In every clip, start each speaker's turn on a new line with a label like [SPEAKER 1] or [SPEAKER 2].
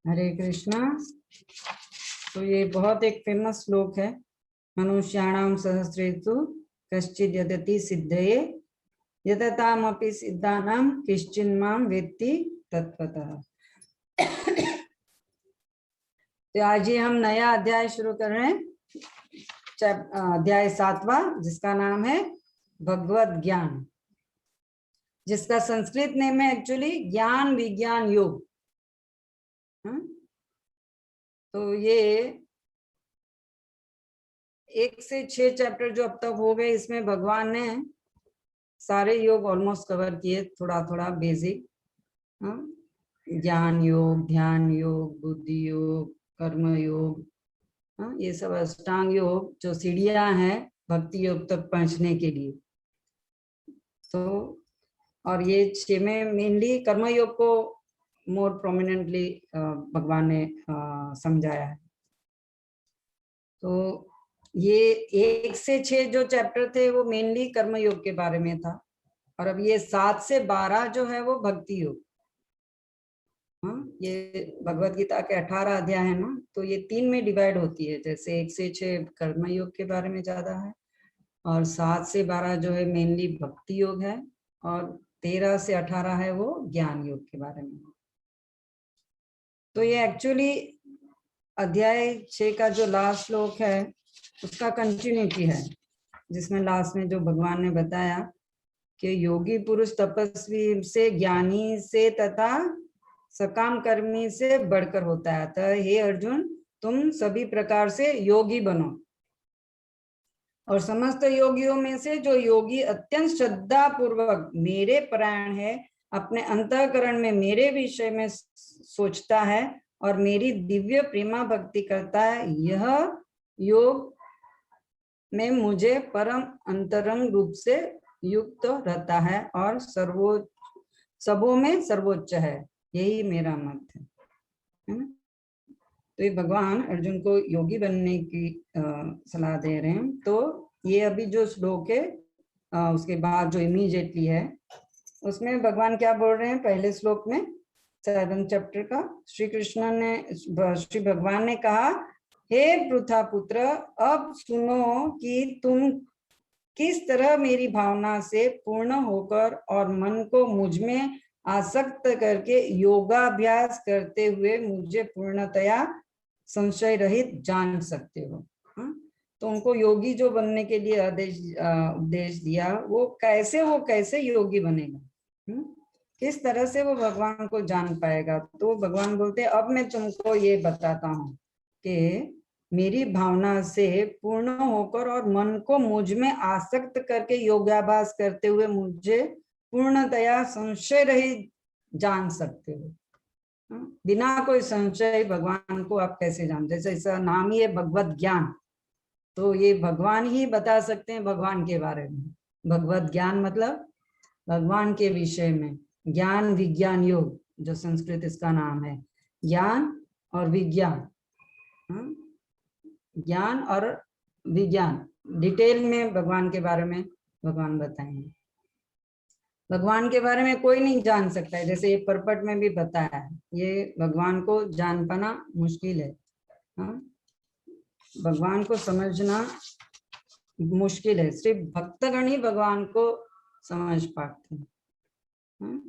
[SPEAKER 1] हरे कृष्णा। तो ये बहुत एक फेमस श्लोक है। मनुष्याणाम सहस्रेषु कश्चित् यतति सिद्धये यततामपि सिद्धानाम किश्चिन्माम वेत्ति तत्वतः। तो आज ही हम नया अध्याय शुरू कर रहे हैं, अध्याय 7वां, जिसका नाम है भगवत ज्ञान, जिसका संस्कृत नेम है एक्चुअली ज्ञान विज्ञान योग। तो ये 1 से 6 चैप्टर जो अब तक हो गए, इसमें भगवान ने सारे योग ऑलमोस्ट कवर किए, थोड़ा थोड़ा बेसिक। ज्ञान योग, ध्यान योग, बुद्धि योग, कर्म योग, ये सब अष्टांग योग जो सीढ़ियां हैं भक्ति योग तक पहुंचने के लिए। तो और ये 6 में मेनली कर्म योग को मोर प्रोमिनेंटली भगवान ने समझाया है। तो ये 1 से 6 जो चैप्टर थे वो मेनली कर्म योग के बारे में था, और अब ये 7 से 12 जो है वो भक्ति योग। ये भगवत गीता के 18 अध्याय है ना, तो ये 3 में डिवाइड होती है। जैसे 1 से 6 कर्म योग के बारे में ज्यादा है, और 7 से 12 जो है मेनली भक्ति योग है, और 13 से 18 है वो ज्ञान योग के बारे में। तो ये एक्चुअली अध्याय 6 का जो लास्ट श्लोक है उसका कंटिन्यूटी है, जिसमें लास्ट में जो भगवान ने बताया कि योगी पुरुष तपस्वी से, ज्ञानी से तथा सकाम कर्मी से बढ़कर होता है। तो हे अर्जुन, तुम सभी प्रकार से योगी बनो, और समस्त योगियों में से जो योगी अत्यंत श्रद्धा पूर्वक मेरे परायण है, अपने अंतःकरण में मेरे विषय में सोचता है और मेरी दिव्य प्रेमा भक्ति करता है, यह योग में मुझे परम अंतरंग रूप से युक्त रहता है और सबों में सर्वोच्च है। यही मेरा मत है ना। तो ये भगवान अर्जुन को योगी बनने की सलाह दे रहे हैं। तो ये अभी जो श्लोक है उसके बाद जो इमीडिएटली है, उसमें भगवान क्या बोल रहे हैं? पहले श्लोक में 7 चैप्टर का श्री भगवान ने कहा, हे पृथा पुत्र, अब सुनो कि तुम किस तरह मेरी भावना से पूर्ण होकर और मन को मुझ में आसक्त करके योगाभ्यास करते हुए मुझे पूर्णतया संशय रहित जान सकते हो। तो उनको योगी जो बनने के लिए उपदेश दिया, वो कैसे योगी बनेगा, किस तरह से वो भगवान को जान पाएगा। तो भगवान बोलते, अब मैं तुमको ये बताता हूँ कि मेरी भावना से पूर्ण होकर और मन को मुझ में आसक्त करके योगाभ्यास करते हुए मुझे पूर्णतया संशय रहित जान सकते हो। बिना कोई संशय भगवान को आप कैसे जानते? जैसे इसका नाम ही है भगवत ज्ञान, तो ये भगवान ही बता सकते हैं भगवान के बारे में। भगवत ज्ञान मतलब भगवान के विषय में। ज्ञान विज्ञान योग जो संस्कृत इसका नाम है, ज्ञान और विज्ञान, ज्ञान और विज्ञान डिटेल में भगवान के बारे में भगवान बताएंगे। भगवान के बारे में कोई नहीं जान सकता है, जैसे ये परपट में भी बताया है, ये भगवान को जान पाना मुश्किल है। भगवान को समझना मुश्किल है, सिर्फ भक्तगण ही भगवान को समझ पाते हैं।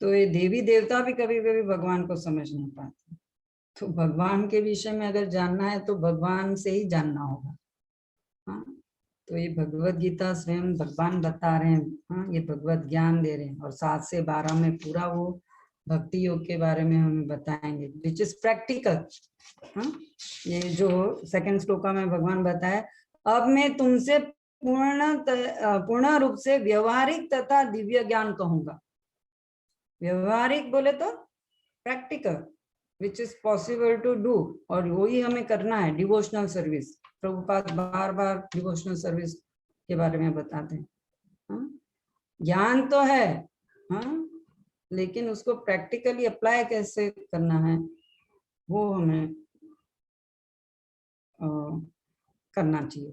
[SPEAKER 1] तो ये देवी देवता भी कभी कभी भगवान को समझ नहीं पाते। तो भगवान के विषय में अगर जानना है तो भगवान से ही जानना होगा। तो ये भगवत गीता स्वयं भगवान बता रहे हैं, ये भगवत ज्ञान दे रहे हैं, और 7 से 12 में पूरा वो भक्ति योग के बारे में हमें बताएंगे, विच इज प्रैक्टिकल। ये जो 2nd श्लोका में भगवान बताया, अब मैं तुमसे पूर्ण रूप से व्यवहारिक तथा दिव्य ज्ञान कहूंगा। व्यवहारिक बोले तो practical, which is possible to do, और वही हमें करना है। डिवोशनल सर्विस, प्रभुपाद बार बार डिवोशनल सर्विस के बारे में बताते हैं। ज्ञान तो है, लेकिन उसको प्रैक्टिकली अप्लाई कैसे करना है वो हमें करना चाहिए।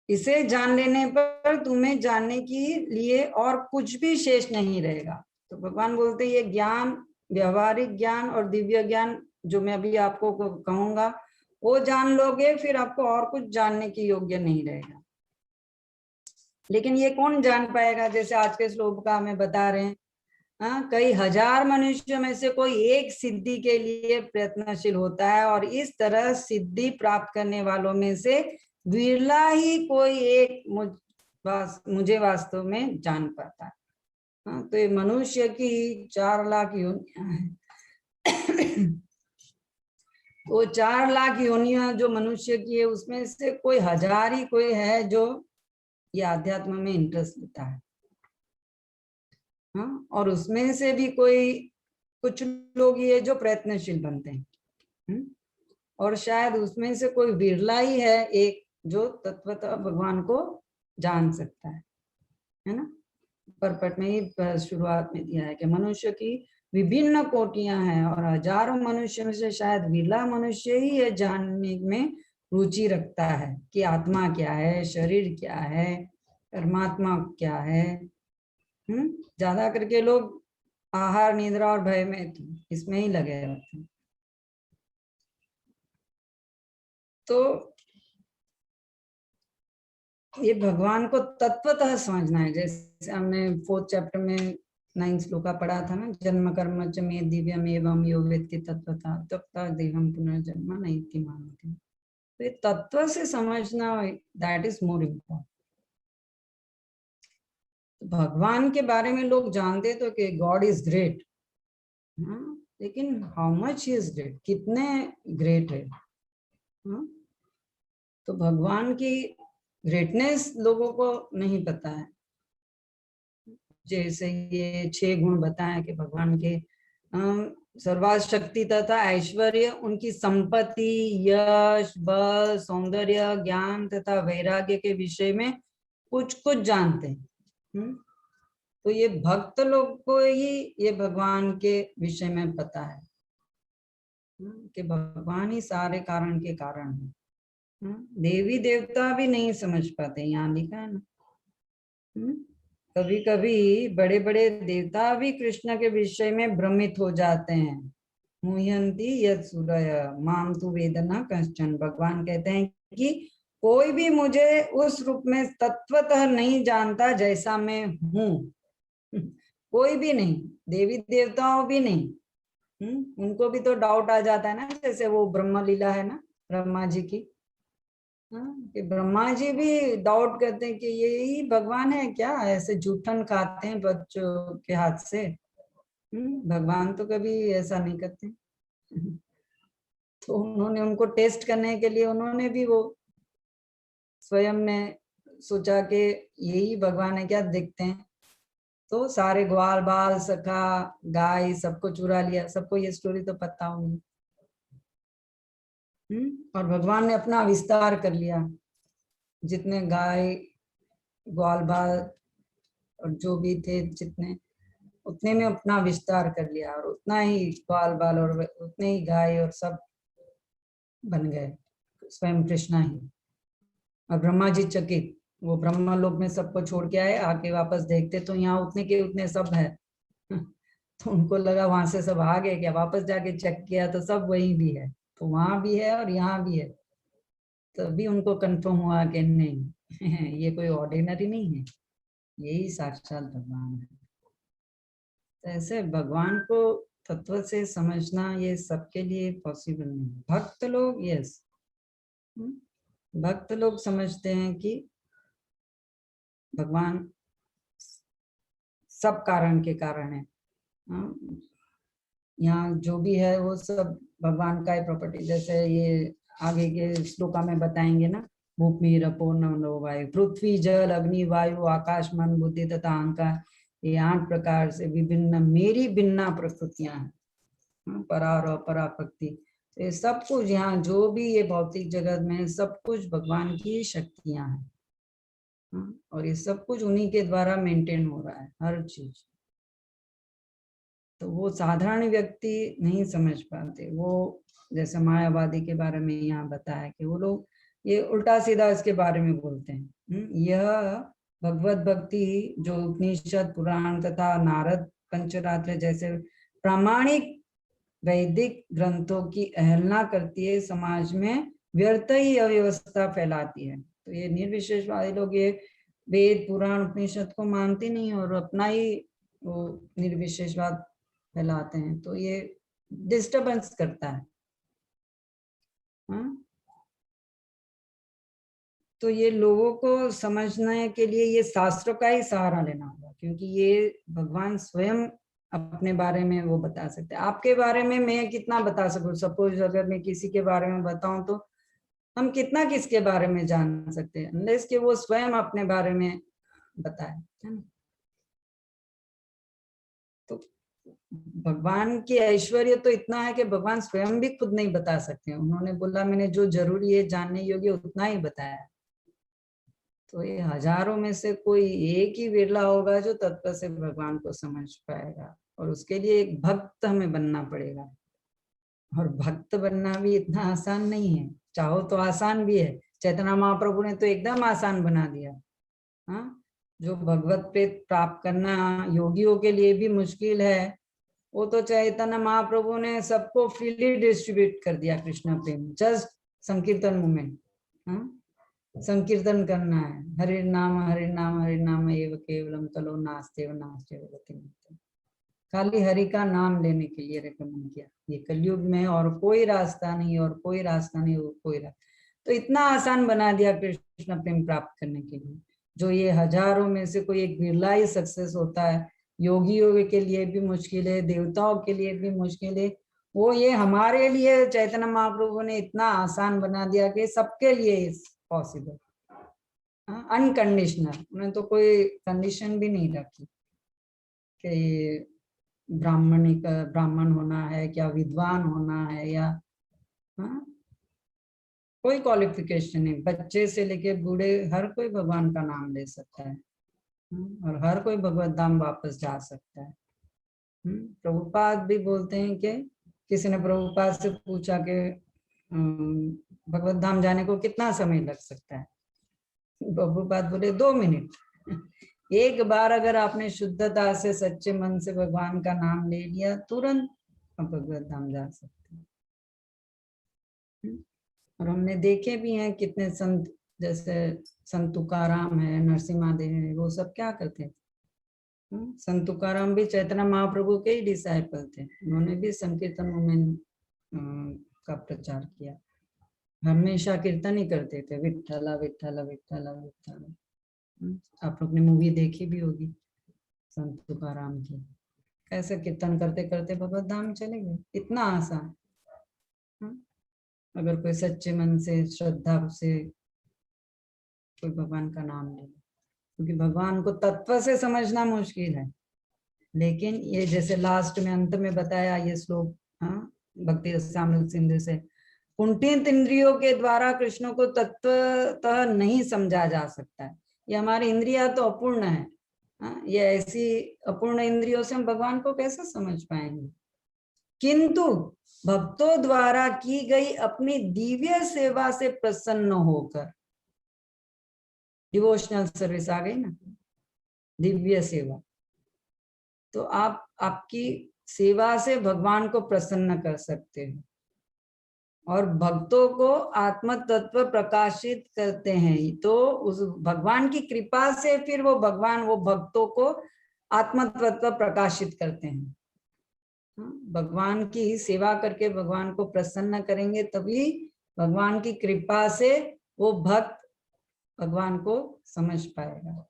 [SPEAKER 1] इसे जान लेने पर तुम्हें जानने के लिए और कुछ भी शेष नहीं रहेगा। तो भगवान बोलते ये ज्ञान व्यवहारिक ज्ञान और दिव्य ज्ञान जो मैं अभी आपको कहूंगा वो जान लोगे, फिर आपको और कुछ जानने की योग्य नहीं रहेगा। लेकिन ये कौन जान पाएगा? जैसे आज के श्लोक का हमें बता रहे हैं, कई हजार मनुष्यों में से कोई एक सिद्धि के लिए प्रयत्नशील होता है, और इस तरह सिद्धि प्राप्त करने वालों में से विरला ही कोई एक मुझे वास्तव में जान पाता है। तो ये मनुष्य की 4 लाख योनियां हैं। वो 4 लाख योनियां जो मनुष्य की है, उसमें से कोई 1000 ही कोई है जो ये आध्यात्म में इंटरेस्ट लेता है। हाँ, और उसमें से भी कोई कुछ लोग ये जो प्रयत्नशील बनते हैं, और शायद उसमें से कोई विरला ही है एक जो तत्वतः भगवान को जान सकता है ना। परपट में ही शुरुआत में दिया है कि मनुष्य की विभिन्न कोटियां हैं और हजारों मनुष्य में से शायद विरला मनुष्य ही ये जानने में रुचि रखता है कि आत्मा क्या है, शरीर क्या है, परमात्मा क्या है। ज्यादा करके लोग आहार, निद्रा और भय में इसमें ही लगे रहते हैं। तो ये भगवान को तत्वतः समझना है। जैसे हमने 4th चैप्टर में 9 श्लोका पढ़ा था ना, जन्म कर्म च मे दिव्यम एवं यो वेत्ति तत्वतः तत्तः देहम पुनर्जन्म नैति मानति। तो ये तत्व से समझना, दैट इज मोर इम्पोर्टेंट। भगवान के बारे में लोग जानते तो कि गॉड इज ग्रेट, लेकिन हाउ मच इज ग्रेट, कितने ग्रेट है। तो भगवान की ग्रेटनेस लोगों को नहीं पता है। जैसे ये 6 गुण बताए कि भगवान के सर्वशक्ति तथा ऐश्वर्य, उनकी संपत्ति, यश, बल, सौंदर्य, ज्ञान तथा वैराग्य के विषय में कुछ कुछ जानते हैं। तो ये भक्त लोग को ही ये भगवान के विषय में पता है कि भगवान ही सारे कारण के कारण है। देवी देवता भी नहीं समझ पाते, यहाँ लिखा है ना। कभी कभी बड़े बड़े देवता भी कृष्ण के विषय में भ्रमित हो जाते हैं। मुह्यंती यत् सूरय माम तु वेदना कश्चन। भगवान कहते हैं कि कोई भी मुझे उस रूप में तत्वतः नहीं जानता जैसा मैं हूँ। कोई भी नहीं, देवी देवताओं भी नहीं। उनको भी तो डाउट आ जाता है ना, जैसे वो ब्रह्म लीला है ना ब्रह्मा जी की, कि ब्रह्मा जी भी डाउट करते हैं कि यही भगवान है क्या, ऐसे जूठन खाते हैं बच्चों के हाथ से। भगवान तो कभी ऐसा नहीं करते। तो उन्होंने उनको टेस्ट करने के लिए उन्होंने भी वो स्वयं ने सोचा कि यही भगवान है क्या, देखते हैं। तो सारे ग्वाल बाल सखा गाय सबको चुरा लिया। सबको ये स्टोरी तो पता होगी। और भगवान ने अपना विस्तार कर लिया, जितने गाय ग्वाल बाल और जो भी थे जितने, उतने में अपना विस्तार कर लिया, और उतना ही ग्वाल बाल और उतने ही गाय और सब बन गए स्वयं कृष्णा ही। और ब्रह्मा जी चकित, वो ब्रह्मा लोक में सबको छोड़ के आए, आके वापस देखते तो यहाँ उतने के उतने सब है। तो उनको लगा वहां से सब आ गए क्या, वापस जाके चेक किया तो सब वही भी है। तो वहां भी है और यहाँ भी है। तभी उनको कंफर्म हुआ कि नहीं, ये कोई ऑर्डिनरी नहीं है, यही साक्षात भगवान है। तो ऐसे भगवान को तत्व से समझना ये सबके लिए पॉसिबल नहीं। भक्त लोग यस, भक्त लोग समझते हैं कि भगवान सब कारण के कारण है। यहाँ जो भी है वो सब भगवान का ही प्रॉपर्टी। जैसे ये आगे के श्लोका में बताएंगे ना, भूमि रपो नवो वायु, पृथ्वी जल अग्नि वायु आकाश मन बुद्धि तथा अहंकार, ये 8 प्रकार से विभिन्न मेरी भिन्ना प्रकृतियां हैं, परा और अपरा प्रकृति। ये सब कुछ यहाँ जो भी ये भौतिक जगत में सब कुछ भगवान की शक्तियां हैं, और ये सब कुछ उन्हीं के द्वारा मेंटेन हो रहा है हर चीज। तो वो साधारण व्यक्ति नहीं समझ पाते। वो जैसे मायावादी के बारे में यहाँ बताया कि वो लोग ये उल्टा सीधा इसके बारे में बोलते हैं। यह भगवत भक्ति जो उपनिषद पुराण तथा नारद पंचरात्र जैसे प्रामाणिक वैदिक ग्रंथों की अवहेलना करती है, समाज में व्यर्थ ही अव्यवस्था फैलाती है। तो ये निर्विशेषवादी लोग ये वेद पुराण उपनिषद को मानते नहीं और अपना ही वो निर्विशेषवाद फैलाते हैं, तो ये डिस्टर्बेंस करता है। हाँ? तो ये लोगों को समझने के लिए ये शास्त्रों का ही सहारा लेना होगा, क्योंकि ये भगवान स्वयं अपने बारे में वो बता सकते हैं। आपके बारे में मैं कितना बता सकूं? सपोज अगर मैं किसी के बारे में बताऊं तो हम कितना किसके बारे में जान सकते हैं, अनलेस कि वो स्वयं अपने बारे में बताए, है ना। तो भगवान की ऐश्वर्य तो इतना है कि भगवान स्वयं भी खुद नहीं बता सकते। उन्होंने बोला मैंने जो जरूरी है जानने योग्य उतना ही बताया। तो ये हजारों में से कोई एक ही विरला होगा जो तत्व से भगवान को समझ पाएगा, और उसके लिए एक भक्त हमें बनना पड़ेगा। और भक्त बनना भी इतना आसान नहीं है, चाहो तो आसान भी है। चैतन्य महाप्रभु ने तो एकदम आसान बना दिया। हाँ, जो भगवत प्रेत प्राप्त करना योगियों के लिए भी मुश्किल है, वो तो चैतन्य महाप्रभु ने सबको फ्रीली डिस्ट्रीब्यूट कर दिया। कृष्ण प्रेम जस्ट संकीर्तन मूवमेंट। हाँ, संकीर्तन करना है, हरि नाम हरि नाम एव केवलम कलो नास्ते नास्ते गतिम। खाली हरि का नाम लेने के लिए रेकमेंड किया। ये कलयुग में और कोई रास्ता नहीं, और कोई रास्ता नहीं, और कोई रास्ता। तो इतना आसान बना दिया कृष्ण प्रेम प्राप्त करने के लिए, जो ये हजारों में से कोई एक बिरला ही सक्सेस होता है। योगियों के लिए भी मुश्किल है, देवताओं के लिए भी मुश्किल है, वो ये हमारे लिए चैतन्य महाप्रभु ने इतना आसान बना दिया कि सबके लिए पॉसिबल, अनकंडीशनल। उन्होंने तो कोई कंडीशन भी नहीं रखी कि ब्राह्मण होना है, क्या विद्वान होना है, या हाँ, कोई क्वालिफिकेशन नहीं। बच्चे से लेके बूढ़े हर कोई भगवान का नाम ले सकता है, और हर कोई भगवत धाम वापस जा सकता है। प्रभुपाद भी बोलते हैं कि किसी ने प्रभुपाद से पूछा कि भगवत धाम जाने को कितना समय लग सकता है। प्रभुपाद बोले 2 मिनट। एक बार अगर आपने शुद्धता से सच्चे मन से भगवान का नाम ले लिया, तुरंत आप भगवत धाम जा सकते हैं। और हमने देखे भी हैं कितने संत, जैसे संत तुकाराम है, नरसिम्हा देव है, वो सब क्या करते हैं। संत तुकाराम भी चैतन्य महाप्रभु के ही डिसाइपल थे। उन्होंने भी संकीर्तन मूवमेंट का प्रचार किया। हमेशा कीर्तन ही करते थे, विठ्ठला विठ्ठला विठ्ठला विठ्ठला। आप लोग ने मूवी देखी भी होगी संत तुकाराम की, कैसे कीर्तन करते करते भगवत धाम चले गए। इतना आसान। अगर कोई सच्चे मन से श्रद्धा से कोई भगवान का नाम ले, क्योंकि भगवान को तत्व से समझना मुश्किल है। लेकिन ये जैसे लास्ट में अंत में बताया ये श्लोक, हाँ, भक्ति रसामृत सिंधु से, कुंठित इंद्रियों के द्वारा कृष्ण को तत्वतः नहीं समझा जा सकता है। ये हमारी इंद्रिया तो अपूर्ण है। ये ऐसी अपूर्ण इंद्रियों से हम भगवान को कैसे समझ पाएंगे। किंतु भक्तों द्वारा की गई अपनी दिव्य सेवा से प्रसन्न होकर, डिवोशनल सर्विस आ गई ना, दिव्य सेवा, तो आप आपकी सेवा से भगवान को प्रसन्न कर सकते हो, और भक्तों को आत्म तत्व प्रकाशित करते हैं। तो उस भगवान की कृपा से फिर वो भगवान वो भक्तों को आत्म तत्व प्रकाशित करते हैं। भगवान की सेवा करके भगवान को प्रसन्न करेंगे, तभी भगवान की कृपा से वो भक्त भगवान को समझ पाएगा।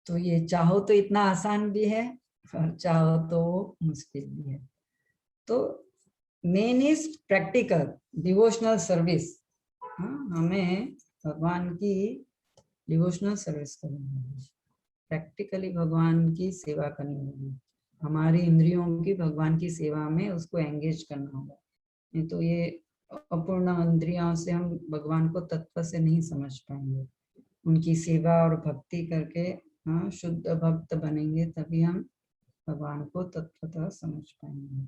[SPEAKER 1] तो ये चाहो तो इतना आसान भी है, और चाहो तो मुश्किल भी है। तो main is practical devotional service. हमें भगवान की डिवोशनल सर्विस करनी है, प्रैक्टिकली भगवान की सेवा करनी होगी। हमारी इंद्रियों की भगवान की सेवा में उसको एंगेज करना होगा। नहीं तो ये अपूर्ण इंद्रियों से हम भगवान को तत्व से नहीं समझ पाएंगे। उनकी सेवा और भक्ति करके शुद्ध भक्त बनेंगे, तभी हम भगवान को तत्वतः समझ पाएंगे।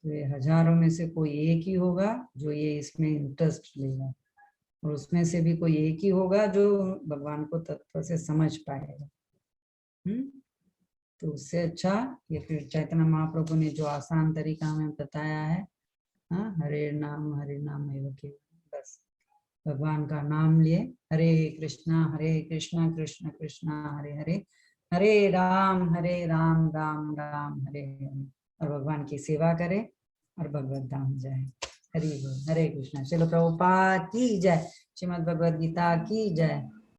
[SPEAKER 1] तो ये हजारों में से कोई एक ही होगा जो ये इसमें इंटरेस्ट लेगा। और उसमें से भी कोई एक ही होगा जो भगवान को तत्व से समझ पाएगा। तो उससे अच्छा ये फिर चैतन्य महाप्रभु ने जो आसान तरीका हमें बताया है, हाँ, हरे नाम एवं केवलम, बस भगवान का नाम लिए, हरे कृष्णा कृष्ण कृष्णा हरे हरे, हरे राम राम राम हरे हरे, और भगवान की सेवा करें और भगवत धाम जाए। हरि बोल, हरे कृष्णा। चलो प्रभुपाद की जय, श्रीमद् भगवद गीता की जय।